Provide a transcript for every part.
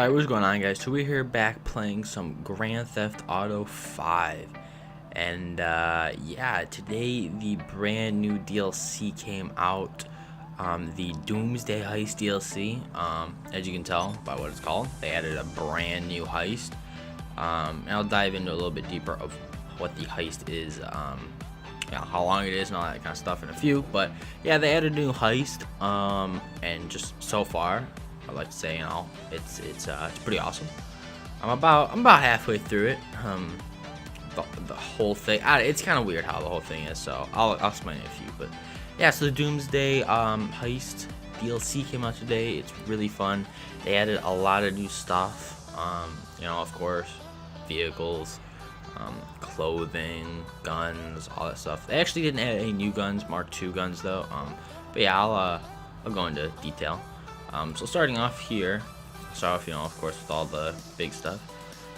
Alright, what's going on, guys? So we're here back playing some Grand Theft Auto 5. And yeah, today the brand new DLC came out. The Doomsday Heist DLC. As you can tell by what it's called, they added a brand new heist. And I'll dive into a little bit deeper of what the heist is, how long it is and all that kind of stuff in a few. But yeah, they added a new heist. And just so far, I'd like to say, it's pretty awesome. I'm about halfway through it. The whole thing, it's kind of weird how the whole thing is, so I'll explain it a few. But yeah, so the Doomsday Heist DLC came out today. It's really fun. They added a lot of new stuff. Of course, vehicles, clothing, guns, all that stuff. They actually didn't add any new guns, Mark II guns though. But yeah, I'll go into detail. So starting off here, of course, with all the big stuff.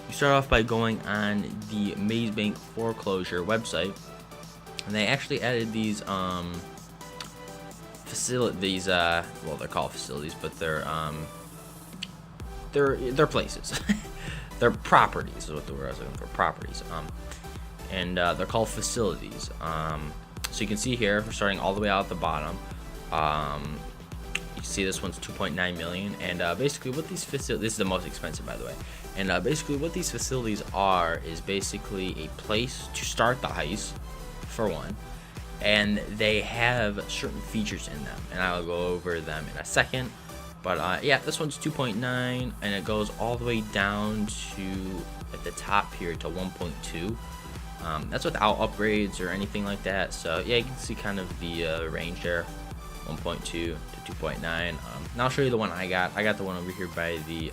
You start off by going on the Maze Bank foreclosure website, and they actually added these facilities. Well, they're called facilities, but they're places. They're properties is what the word I was looking for. Properties. And they're called facilities. So you can see here, we're starting all the way out at the bottom. You can see this one's 2.9 million, and basically what these facilities, this is the most expensive, by the way, and basically what these facilities are is basically a place to start the heist, for one, and they have certain features in them, and I'll go over them in a second. But yeah, this one's 2.9, and it goes all the way down to, at the top here, to 1.2. That's without upgrades or anything like that. So yeah, you can see kind of the range there, 1.2 to 2.9. And I'll show you the one I got. I got the one over here by the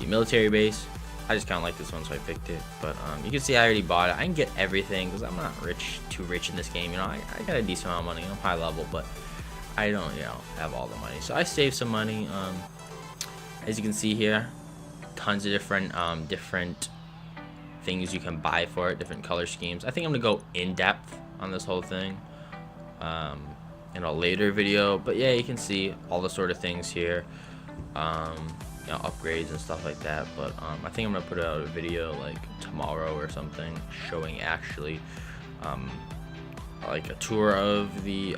military base. I just kind of like this one, so I picked it. But you can see I already bought it. I can get everything because I'm not too rich in this game. I got a decent amount of money. I'm high level, but I don't, have all the money. So I saved some money. As you can see here, tons of different things you can buy for it, different color schemes. I think I'm gonna go in depth on this whole thing in a later video. But yeah, you can see all the sort of things here, upgrades and stuff like that. But I think I'm gonna put out a video like tomorrow or something, showing actually like a tour of the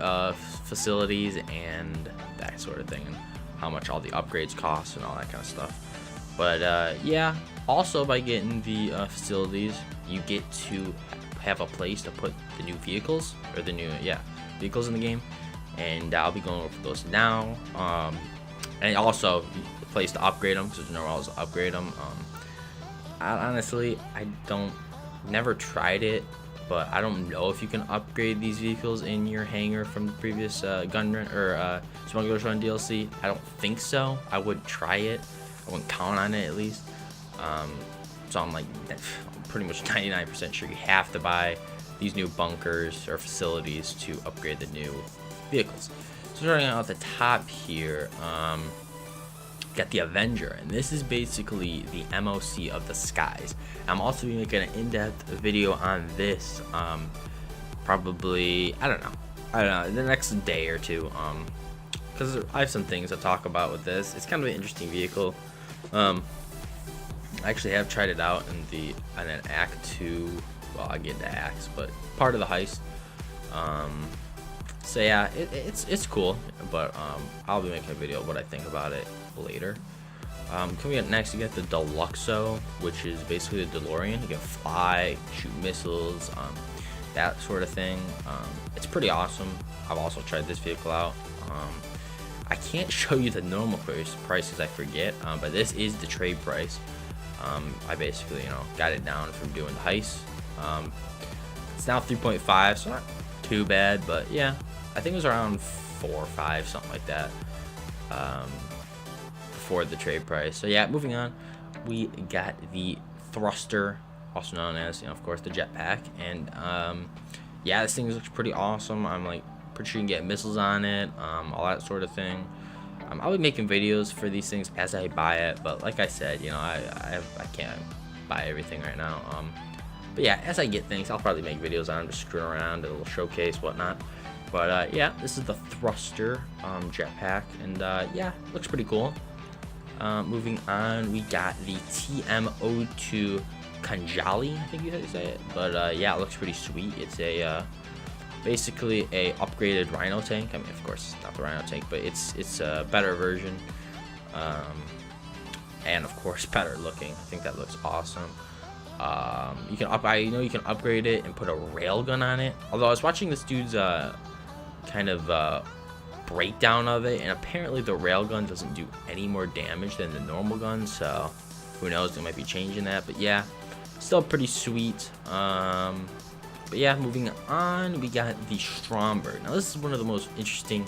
facilities and that sort of thing, and how much all the upgrades cost and all that kind of stuff. But yeah, also by getting the facilities, you get to have a place to put the new vehicles, or the new vehicles in the game, and I'll be going over those now. And also a place to upgrade them, because there's nowhere else to upgrade them. Honestly, I never tried it, but I don't know if you can upgrade these vehicles in your hangar from the previous gun run or Smuggler's Run DLC. I don't think so. I would try it. I wouldn't count on it, at least. So I'm pretty much 99% sure you have to buy these new bunkers or facilities to upgrade the new vehicles. So starting out at the top here, got the Avenger, and this is basically the MOC of the skies. I'm also be making an in-depth video on this, probably I don't know, the next day or two, because I have some things to talk about with this. It's kind of an interesting vehicle. I actually have tried it out in an Act 2. Well, I get the Acts, but part of the heist. So yeah, it's cool, but I'll be making a video of what I think about it later. Coming up next, you got the Deluxo, which is basically the DeLorean. You can fly, shoot missiles, that sort of thing. It's pretty awesome. I've also tried this vehicle out. I can't show you the normal price because I forget, but this is the trade price. I basically, got it down from doing the heist. It's now 3.5, so not too bad, but yeah, I think it was around 4 or 5, something like that, before the trade price. So yeah, moving on, we got the Thruster, also known as, of course, the jetpack, and yeah, this thing looks pretty awesome. I'm pretty sure you can get missiles on it, all that sort of thing. I'll be making videos for these things as I buy it, but like I said, I can't buy everything right now. But yeah, as I get things, I'll probably make videos on them, just screwing around, a little showcase, whatnot. But yeah, this is the Thruster jetpack, and yeah, looks pretty cool. Moving on, we got the TM02 Kanjali, I think you had to say it. But yeah, it looks pretty sweet. It's a basically a upgraded Rhino tank. I mean, of course, it's not the Rhino tank, but it's a better version. And of course, better looking. I think that looks awesome. You can you can upgrade it and put a railgun on it. Although I was watching this dude's kind of breakdown of it, and apparently the railgun doesn't do any more damage than the normal gun. So who knows? They might be changing that. But yeah, still pretty sweet. But yeah, moving on, we got the Stromberg. Now this is one of the most interesting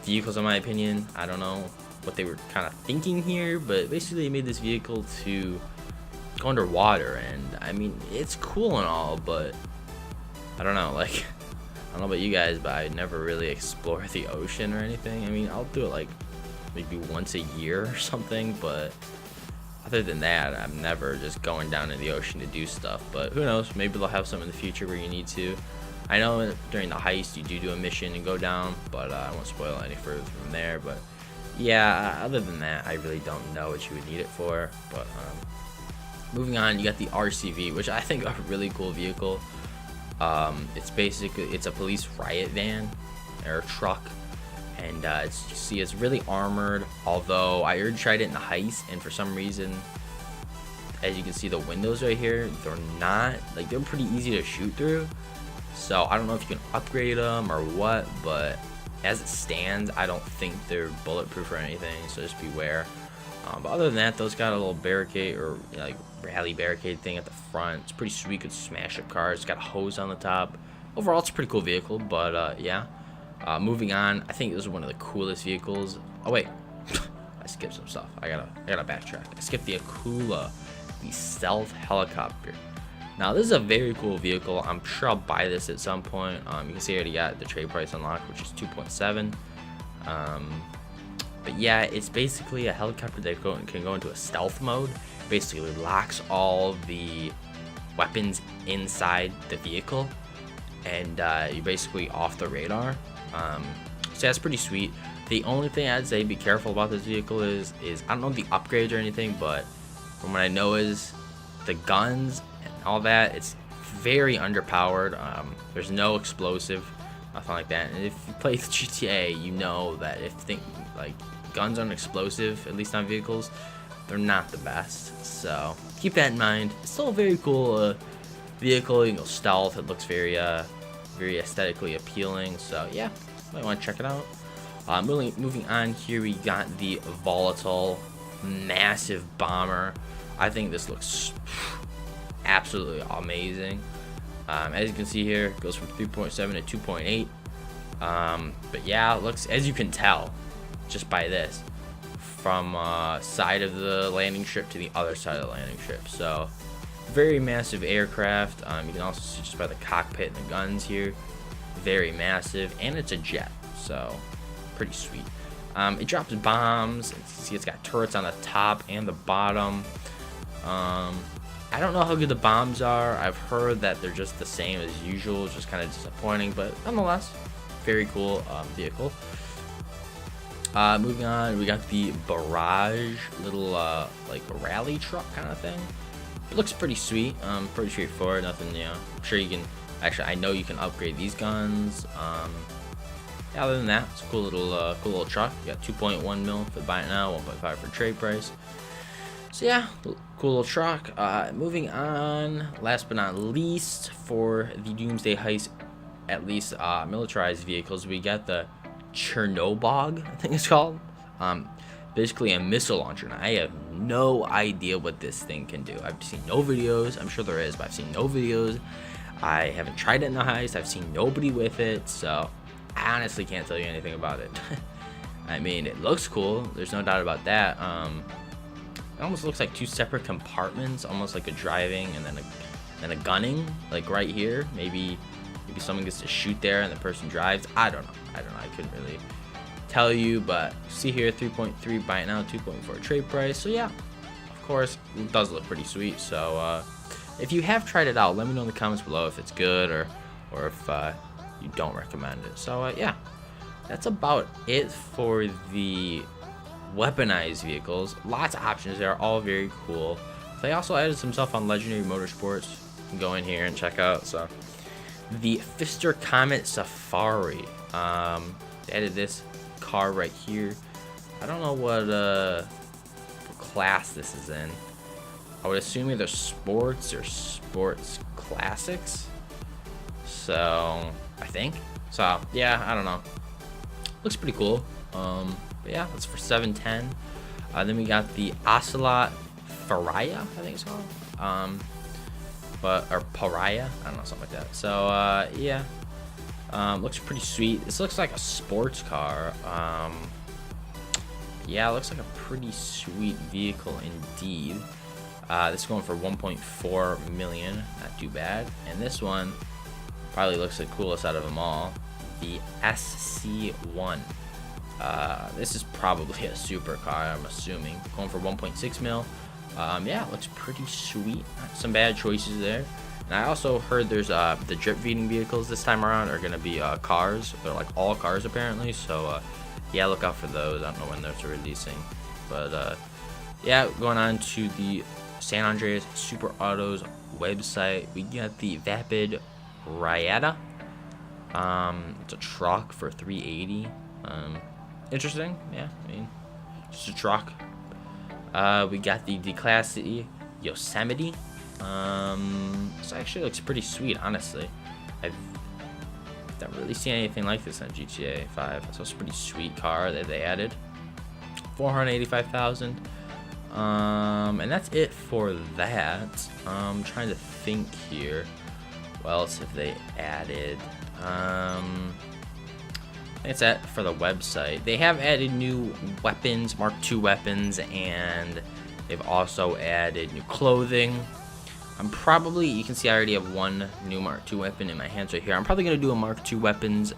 vehicles in my opinion. I don't know what they were kind of thinking here, but basically they made this vehicle to go underwater, and I mean, it's cool and all, but I don't know, like, I don't know about you guys, but I never really explore the ocean or anything. I mean, I'll do it like maybe once a year or something, but other than that, I'm never just going down in the ocean to do stuff. But who knows, maybe they'll have some in the future where you need to. I know during the heist you do a mission and go down, but I won't spoil any further from there. But yeah, other than that, I really don't know what you would need it for. But moving on, you got the RCV, which I think are a really cool vehicle. It's a police riot van or truck, and it's really armored. Although I already tried it in the heist, and for some reason, as you can see, the windows right here, they're pretty easy to shoot through. So I don't know if you can upgrade them or what, but as it stands, I don't think they're bulletproof or anything. So just beware. But other than that, those got a little barricade or like rally barricade thing at the front. It's pretty sweet. You could smash up cars. It's got a hose on the top. Overall, it's a pretty cool vehicle. But yeah, moving on. I think this is one of the coolest vehicles. Oh wait, I skipped some stuff. I gotta backtrack. I skipped the Akula, the stealth helicopter. Now this is a very cool vehicle. I'm sure I'll buy this at some point. You can see I already got the trade price unlocked, which is 2.7. But yeah, it's basically a helicopter that can go into a stealth mode. Basically locks all the weapons inside the vehicle, and you're basically off the radar. So that's pretty sweet. The only thing I'd say be careful about this vehicle is I don't know the upgrades or anything, but from what I know is the guns and all that, it's very underpowered. There's no explosive, nothing like that. And if you play the GTA, you know that if guns aren't explosive, at least on vehicles, they're not the best. So keep that in mind. It's still a very cool vehicle. You can go stealth. It looks very aesthetically appealing. So yeah, might want to check it out. Moving on here, we got the volatile massive bomber. I think this looks absolutely amazing. As you can see here, it goes from 3.7 to 2.8. But yeah, it looks, as you can tell just by this, from side of the landing strip to the other side of the landing strip. So very massive aircraft. You can also see just by the cockpit and the guns here, very massive, and it's a jet, so pretty sweet. It drops bombs. You see it's got turrets on the top and the bottom. I don't know how good the bombs are. I've heard that they're just the same as usual, it's just kind of disappointing, but nonetheless, very cool vehicle. Moving on, we got the Barrage, little like rally truck kind of thing. It looks pretty sweet, pretty straightforward, nothing, you know. I'm sure you can, actually I know you can upgrade these guns. Yeah, other than that, it's a cool little truck. You got 2.1 mil for buy it now, 1.5 for trade price. So yeah, cool little truck. Moving on, last but not least, for the Doomsday Heist, at least militarized vehicles, we got the Chernobog, I think it's called. Basically a missile launcher. Now, I have no idea what this thing can do. I've seen no videos. I'm sure there is, but I've seen no videos. I haven't tried it in the heist. I've seen nobody with it, so I honestly can't tell you anything about it. I mean, it looks cool. There's no doubt about that. It almost looks like two separate compartments, almost like a driving and then a gunning, like right here. Maybe someone gets to shoot there and the person drives. I don't know. I couldn't really tell you, but see here, 3.3 buy it now, 2.4 trade price. So yeah, of course, it does look pretty sweet. So if you have tried it out, let me know in the comments below if it's good or if you don't recommend it. So yeah, that's about it for the weaponized vehicles. Lots of options there, all very cool. They also added some stuff on Legendary Motorsports. You can go in here and check out. So the Fister Comet Safari. They added this car right here. I don't know what class this is in. I would assume either sports or sports classics. So I think. So yeah, I don't know. Looks pretty cool. But yeah, that's for 710. Then we got the Ocelot Pariah, I think it's called. Or Pariah, I don't know, something like that. So yeah, looks pretty sweet. This looks like a sports car. Yeah, it looks like a pretty sweet vehicle indeed. This is going for 1.4 million, not too bad. And this one probably looks the coolest out of them all, the SC1. This is probably a supercar, I'm assuming. Going for 1.6 mil. Yeah, it looks pretty sweet. Not some bad choices there. And I also heard there's the drip feeding vehicles this time around are gonna be cars. They're like all cars apparently. So yeah, look out for those. I don't know when those are releasing, but yeah, going on to the San Andreas Super Autos website, we got the Vapid Riata. It's a truck for 380. Interesting. Yeah, I mean, just a truck. We got the D-Classy Yosemite. This actually looks pretty sweet, honestly. I've never really seen anything like this on GTA 5. So it's a pretty sweet car that they added. 485,000. And that's it for that. I'm trying to think here. What else have they added? I think that's it for the website. They have added new weapons, Mark II weapons, and they've also added new clothing. You can see I already have one new Mark II weapon in my hands right here. I'm probably going to do a Mark II weapons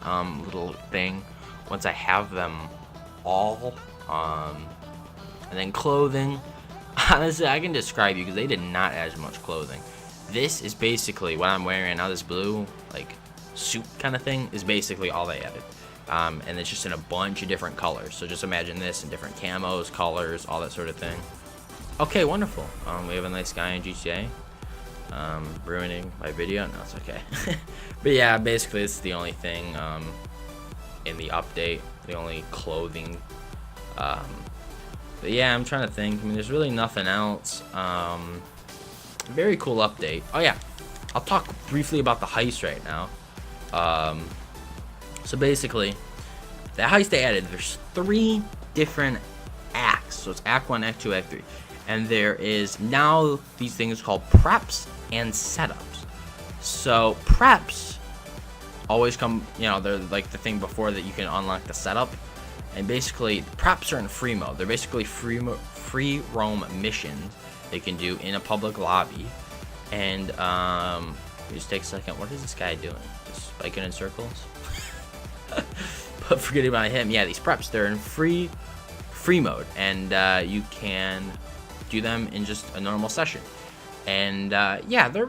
little thing once I have them all. And then clothing. Honestly, I can describe you because they did not add as much clothing. This is basically what I'm wearing right now. This blue, like, suit kind of thing is basically all they added. And it's just in a bunch of different colors. So just imagine this in different camos, colors, all that sort of thing. Okay, wonderful. We have a nice guy in GTA. Ruining my video? No, it's okay. But yeah, basically this is the only thing in the update. The only clothing. But yeah, I'm trying to think. I mean, there's really nothing else. Very cool update. Oh yeah, I'll talk briefly about the heist right now. So basically, the heist they added, there's 3 different acts. So it's Act 1, Act 2, Act 3. And there is now these things called preps and setups. So preps always come, they're like the thing before that you can unlock the setup. And basically, preps are in free mode. They're basically free roam missions they can do in a public lobby. And just take a second. What is this guy doing? Just spiking in circles? But forgetting about him, yeah, these preps, they're in free mode, and you can do them in just a normal session. And yeah, they're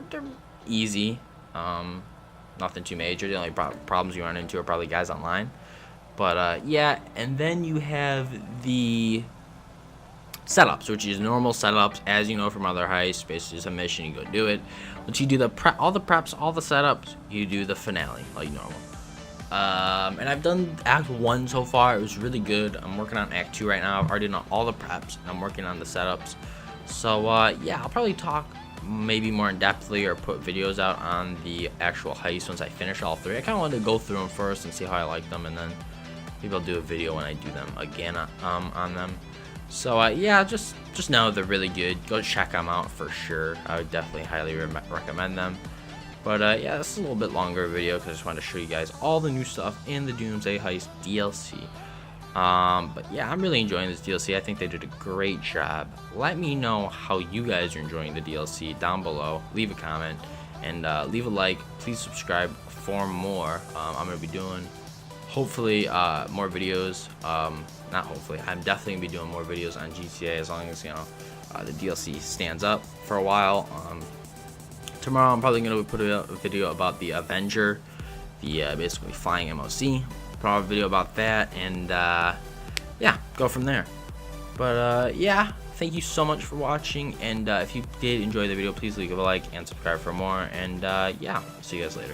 easy. Nothing too major. The only problems you run into are probably guys online. But yeah, and then you have the setups, which is normal setups, as you know from other heists. Basically, just a mission, you go do it. Once you do all the preps, all the setups, you do the finale like normal. And I've done Act 1 so far. It was really good. I'm working on Act 2 right now. I've already done all the preps, and I'm working on the setups. So yeah, I'll probably talk maybe more in depthly or put videos out on the actual heist once I finish all 3. I kind of wanted to go through them first and see how I like them, and then maybe I'll do a video when I do them again on them. So yeah, just know they're really good. Go check them out for sure. I would definitely highly recommend them. But yeah, this is a little bit longer video because I just wanted to show you guys all the new stuff in the Doomsday Heist DLC. But yeah, I'm really enjoying this DLC. I think they did a great job. Let me know how you guys are enjoying the DLC down below. Leave a comment and leave a like. Please subscribe for more. I'm going to be doing hopefully more videos. Not hopefully, I'm definitely going to be doing more videos on GTA as long as, the DLC stands up for a while. Tomorrow I'm probably going to put a video about the Avenger, the basically flying MOC. Probably a video about that, and yeah, go from there. But yeah, thank you so much for watching, and if you did enjoy the video, please leave a like and subscribe for more, and yeah, see you guys later.